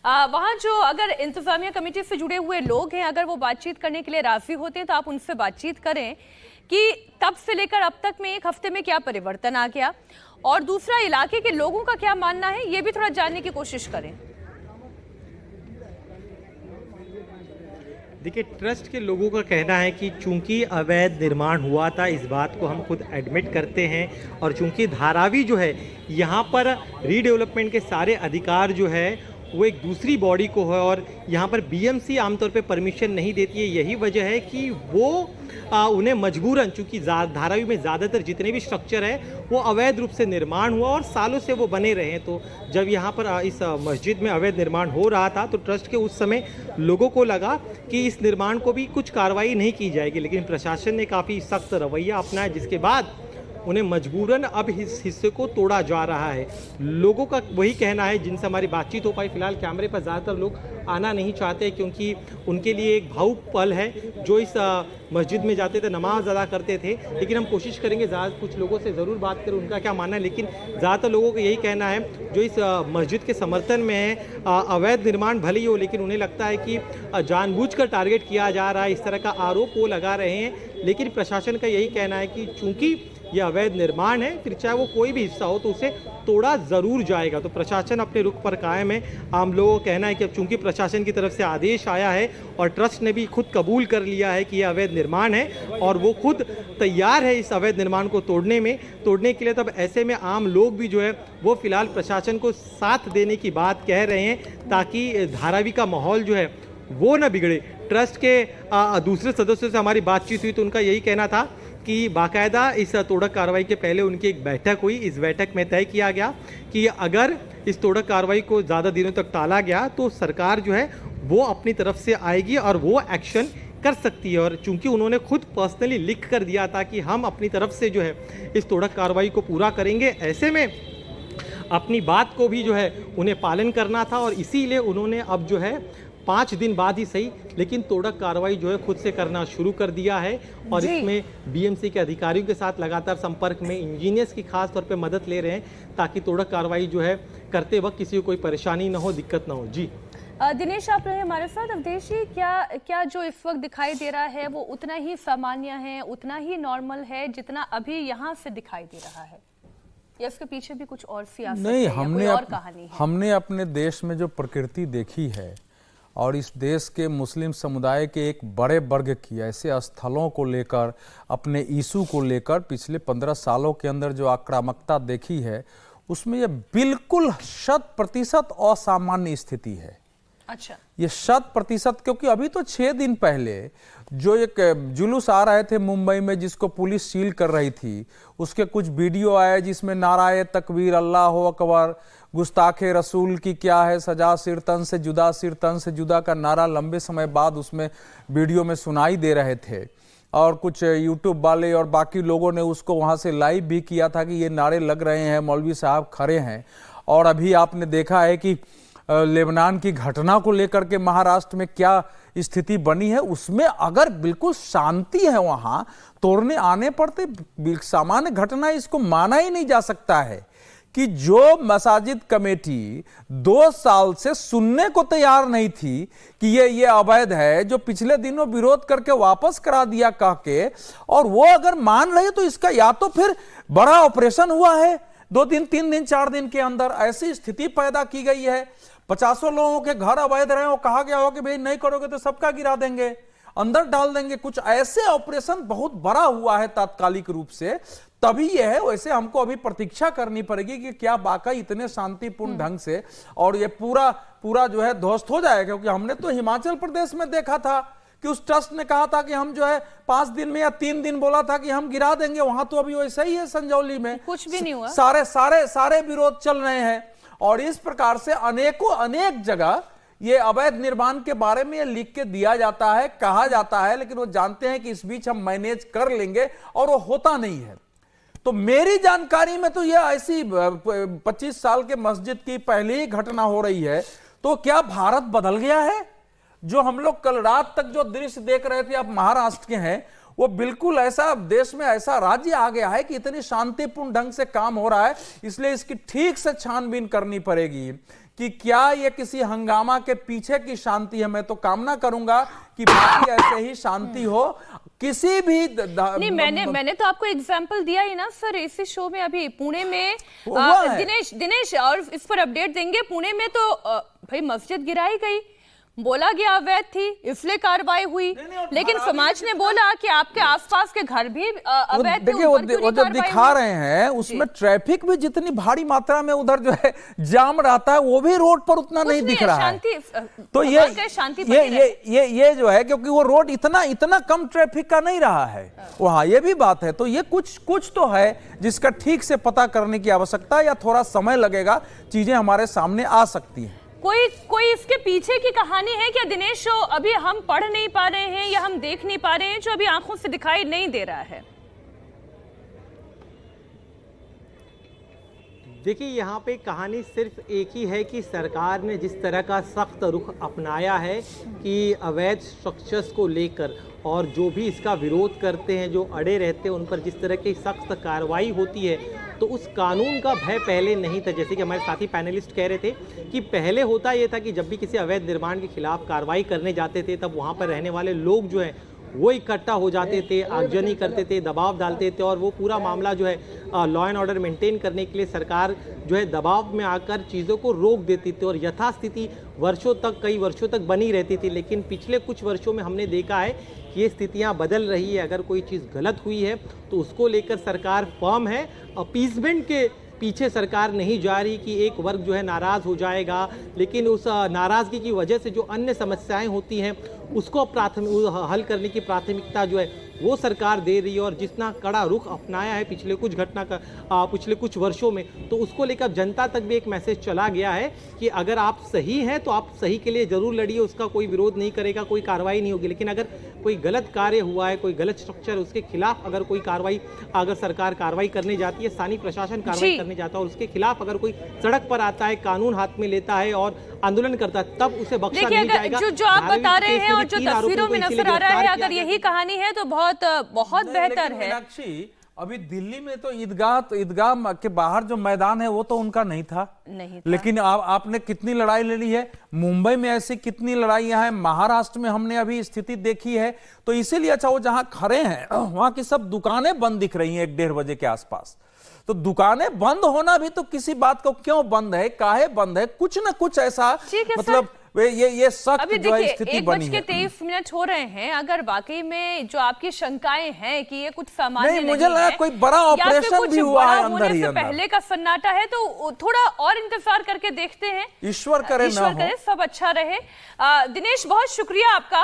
वहाँ जो अगर इंतजामिया कमेटी से जुड़े हुए लोग हैं, अगर वो बातचीत करने के लिए राजी होते हैं तो आप उनसे बातचीत करें कि तब से लेकर अब तक में 1 हफ्ते में क्या परिवर्तन आ गया, और दूसरा इलाके के लोगों का क्या मानना है ये भी थोड़ा जानने की कोशिश करें। देखिए, ट्रस्ट के लोगों का कहना है कि चूंकि अवैध निर्माण हुआ था, इस बात को हम खुद एडमिट करते हैं, और चूंकि धारावी जो है यहाँ पर रीडेवलपमेंट के सारे अधिकार जो है वो एक दूसरी बॉडी को है, और यहाँ पर बीएमसी आमतौर पे परमिशन नहीं देती है। यही वजह है कि वो उन्हें मजबूरन, चूंकि धारावी में ज़्यादातर जितने भी स्ट्रक्चर है वो अवैध रूप से निर्माण हुआ और सालों से वो बने रहे हैं। तो जब यहाँ पर इस मस्जिद में अवैध निर्माण हो रहा था तो ट्रस्ट के उस समय लोगों को लगा कि इस निर्माण को भी कुछ कार्रवाई नहीं की जाएगी, लेकिन प्रशासन ने काफ़ी सख्त रवैया अपनाया, जिसके बाद उन्हें मजबूरन अब इस हिस्से को तोड़ा जा रहा है। लोगों का वही कहना है जिनसे हमारी बातचीत हो पाई। फिलहाल कैमरे पर ज़्यादातर लोग आना नहीं चाहते क्योंकि उनके लिए एक भावुक पल है। जो इस मस्जिद में जाते थे, नमाज अदा करते थे, लेकिन हम कोशिश करेंगे कुछ लोगों से ज़रूर बात करें उनका क्या मानना है। लेकिन ज़्यादातर लोगों का यही कहना है जो इस मस्जिद के समर्थन में है, अवैध निर्माण भले ही हो, लेकिन उन्हें लगता है कि जानबूझकर टारगेट किया जा रहा है, इस तरह का आरोप वो लगा रहे हैं। लेकिन प्रशासन का यही कहना है कि चूँकि ये अवैध निर्माण है, फिर चाहे वो कोई भी हिस्सा हो तो उसे तोड़ा ज़रूर जाएगा। तो प्रशासन अपने रुख पर कायम है। आम लोगों का कहना है कि अब चूंकि प्रशासन की तरफ से आदेश आया है और ट्रस्ट ने भी खुद कबूल कर लिया है कि यह अवैध निर्माण है और वो खुद तैयार है इस अवैध निर्माण को तोड़ने के लिए, तब ऐसे में आम लोग भी जो है वो फिलहाल प्रशासन को साथ देने की बात कह रहे हैं ताकि धारावी का माहौल जो है वो न बिगड़े। ट्रस्ट के दूसरे सदस्यों से हमारी बातचीत हुई तो उनका यही कहना था कि बाकायदा इस तोड़क कार्रवाई के पहले उनकी एक बैठक हुई। इस बैठक में तय किया गया कि अगर इस तोड़क कार्रवाई को ज़्यादा दिनों तक टाला गया तो सरकार जो है वो अपनी तरफ से आएगी और वो एक्शन कर सकती है। और चूंकि उन्होंने खुद पर्सनली लिख कर दिया था कि हम अपनी तरफ से जो है इस तोड़क कार्रवाई को पूरा करेंगे, ऐसे में अपनी बात को भी जो है उन्हें पालन करना था और इसीलिए उन्होंने अब जो है 5 दिन बाद ही सही लेकिन तोड़क कार्रवाई जो है खुद से करना शुरू कर दिया है। और इसमें बीएमसी के अधिकारियों के साथ लगातार संपर्क में, इंजीनियर्स की खास तौर पे मदद ले रहे हैं ताकि तोड़क कार्रवाई जो है करते वक्त किसी को कोई परेशानी ना हो, दिक्कत ना हो। जी दिनेश, आप रहे हमारे साथ। अवधेश जी, क्या जो इस वक्त दिखाई दे रहा है वो उतना ही सामान्य है, उतना ही नॉर्मल है जितना अभी यहाँ से दिखाई दे रहा है, या इसके पीछे भी कुछ और सियासत नहीं? है, हमने अपने देश में जो प्रकृति देखी है और इस देश के मुस्लिम समुदाय के एक बड़े वर्ग की ऐसे स्थलों को लेकर, अपने इशू को लेकर पिछले 15 सालों के अंदर जो आक्रामकता देखी है उसमें ये बिल्कुल 100% असामान्य स्थिति है। अच्छा, ये 100%, क्योंकि अभी तो 6 दिन पहले जो एक जुलूस आ रहे थे मुंबई में जिसको पुलिस सील कर रही थी, उसके कुछ वीडियो आए जिसमें नाराए तकबीर, अल्लाह अकबर, गुस्ताखे रसूल की क्या है सजा, सिर तन से जुदा, सिर तन से जुदा का नारा लंबे समय बाद उसमें वीडियो में सुनाई दे रहे थे। और कुछ यूट्यूब वाले और बाकी लोगों ने उसको वहाँ से लाइव भी किया था कि ये नारे लग रहे हैं, मौलवी साहब खड़े हैं। और अभी आपने देखा है कि लेबनान की घटना को लेकर के महाराष्ट्र में क्या स्थिति बनी है, उसमें अगर बिल्कुल शांति है वहाँ तोड़ने आने पड़ते सामान्य घटना, इसको माना ही नहीं जा सकता है कि जो मसाजिद कमेटी 2 साल से सुनने को तैयार नहीं थी कि ये अवैध है, जो पिछले दिनों विरोध करके वापस करा दिया कह के, और वो अगर मान रहे तो इसका या तो फिर बड़ा ऑपरेशन हुआ है 2 दिन, 3 दिन, 4 दिन के अंदर ऐसी स्थिति पैदा की गई है, 50 लोगों के घर अवैध रहे हो, कहा गया हो कि भाई नहीं करोगे तो सबका गिरा देंगे, अंदर डाल देंगे। कुछ ऐसे ऑपरेशन बहुत बड़ा हुआ है तात्कालिक रूप से, तभी यह है। वैसे हमको अभी प्रतीक्षा करनी पड़ेगी कि क्या वाकई इतने शांतिपूर्ण ढंग से और ये पूरा जो है ध्वस्त हो जाएगा। क्योंकि हमने तो हिमाचल प्रदेश में देखा था कि उस ट्रस्ट ने कहा था कि हम जो है 5 दिन में या 3 दिन बोला था कि हम गिरा देंगे, वहां तो अभी वैसा ही है। संजौली में कुछ भी नहीं हुआ, सारे विरोध चल रहे हैं। और इस प्रकार से अनेक जगह ये अवैध निर्माण के बारे में ये लिख के दिया जाता है, कहा जाता है, लेकिन वो जानते हैं कि इस बीच हम मैनेज कर लेंगे और वो होता नहीं है। तो मेरी जानकारी में तो ये ऐसी 25 साल के मस्जिद की पहली ही घटना हो रही है। तो क्या भारत बदल गया है? जो हम लोग कल रात तक जो दृश्य देख रहे थे, आप महाराष्ट्र के हैं, वो बिल्कुल ऐसा देश में ऐसा राज्य आ गया है कि इतनी शांतिपूर्ण ढंग से काम हो रहा है। इसलिए इसकी ठीक से छानबीन करनी पड़ेगी कि क्या ये किसी हंगामा के पीछे की शांति है। मैं तो कामना करूंगा कि बाकी ऐसे ही शांति हो किसी भी नहीं, मैंने तो आपको एग्जांपल दिया ही ना सर इसी शो में। अभी पुणे में दिनेश और इस पर अपडेट देंगे। पुणे में तो भाई मस्जिद गिराई गई, बोला गया अवैध थी इसलिए कार्रवाई हुई, लेकिन समाज ने बोला कि आपके आसपास के घर भी अवैध थे। देखिए वो जो दिखा रहे हैं उसमें ट्रैफिक भी जितनी भारी मात्रा में उधर जो है जाम रहता है वो भी रोड पर उतना नहीं दिख रहा है। तो ये जो है क्योंकि वो रोड इतना कम ट्रैफिक का नहीं रहा है वहां, ये भी बात है। तो ये कुछ तो है जिसका ठीक से पता करने की आवश्यकता, या थोड़ा समय लगेगा, चीजें हमारे सामने आ सकती हैं। कोई इसके पीछे की कहानी है क्या दिनेश, जो अभी हम पढ़ नहीं पा रहे हैं या हम देख नहीं पा रहे हैं, जो अभी आंखों से दिखाई नहीं दे रहा है? देखिए यहाँ पे कहानी सिर्फ एक ही है कि सरकार ने जिस तरह का सख्त रुख अपनाया है कि अवैध स्ट्रक्चर्स को लेकर, और जो भी इसका विरोध करते हैं, जो अड़े रहते हैं, उन पर जिस तरह की सख्त कार्रवाई होती है, तो उस कानून का भय पहले नहीं था। जैसे कि हमारे साथी पैनलिस्ट कह रहे थे कि पहले होता ये था कि जब भी किसी अवैध निर्माण के खिलाफ कार्रवाई करने जाते थे तब वहाँ पर रहने वाले लोग जो हैं वो इकट्ठा हो जाते थे, आगजनी करते थे, दबाव डालते थे, और वो पूरा मामला जो है लॉ एंड ऑर्डर मेंटेन करने के लिए सरकार जो है दबाव में आकर चीज़ों को रोक देती थी, और यथास्थिति वर्षों तक, कई वर्षों तक बनी रहती थी। लेकिन पिछले कुछ वर्षों में हमने देखा है कि ये स्थितियां बदल रही है। अगर कोई चीज़ गलत हुई है तो उसको लेकर सरकार फर्म है। अपीसमेंट के पीछे सरकार नहीं जा रही कि एक वर्ग जो है नाराज़ हो जाएगा, लेकिन उस नाराज़गी की वजह से जो अन्य समस्याएं होती हैं उसको हल करने की प्राथमिकता जो है वो सरकार दे रही है। और जितना कड़ा रुख अपनाया है पिछले कुछ वर्षों में, तो उसको लेकर जनता तक भी एक मैसेज चला गया है कि अगर आप सही हैं तो आप सही के लिए जरूर लड़िए, उसका कोई विरोध नहीं करेगा, कोई कार्रवाई नहीं होगी। लेकिन अगर कोई गलत कार्य हुआ है, कोई गलत स्ट्रक्चर, उसके खिलाफ अगर कोई कार्रवाई, अगर सरकार कार्रवाई करने जाती है, स्थानीय प्रशासन कार्रवाई करने जाता है और उसके खिलाफ अगर कोई सड़क पर आता है, कानून हाथ में लेता है और आंदोलन करता है, तब उसे बख्शा नहीं जाएगा। जो आप बता रहे हैं और जो तस्वीरों में नजर आ रहा है, अगर यही कहानी है तो बहुत बेहतर है। अभी दिल्ली में तो ईदगाह के बाहर जो मैदान है वो तो उनका नहीं था। लेकिन आपने कितनी लड़ाई लड़ी है, मुंबई में ऐसी कितनी लड़ाइयां हैं, महाराष्ट्र में हमने अभी स्थिति देखी है। तो इसीलिए अच्छा वो जहां खड़े हैं वहां की सब दुकानें बंद दिख रही हैं 1-1:30 बजे के आसपास। तो दुकानें बंद होना भी तो किसी बात को क्यों बंद है, काहे बंद है, कुछ ना कुछ ऐसा, मतलब ये सख्त जो है स्थिति बनी है। 1:23 हो रहे हैं। अगर वाकई में जो आपकी शंकाएं हैं कि ये कुछ सामान्य नहीं, मुझे लगा कोई बड़ा ऑपरेशन भी हुआ है अंदर ही अंदर, पहले का सन्नाटा है, तो थोड़ा और इंतजार करके देखते हैं। ईश्वर करे सब अच्छा रहे। दिनेश, बहुत शुक्रिया आपका।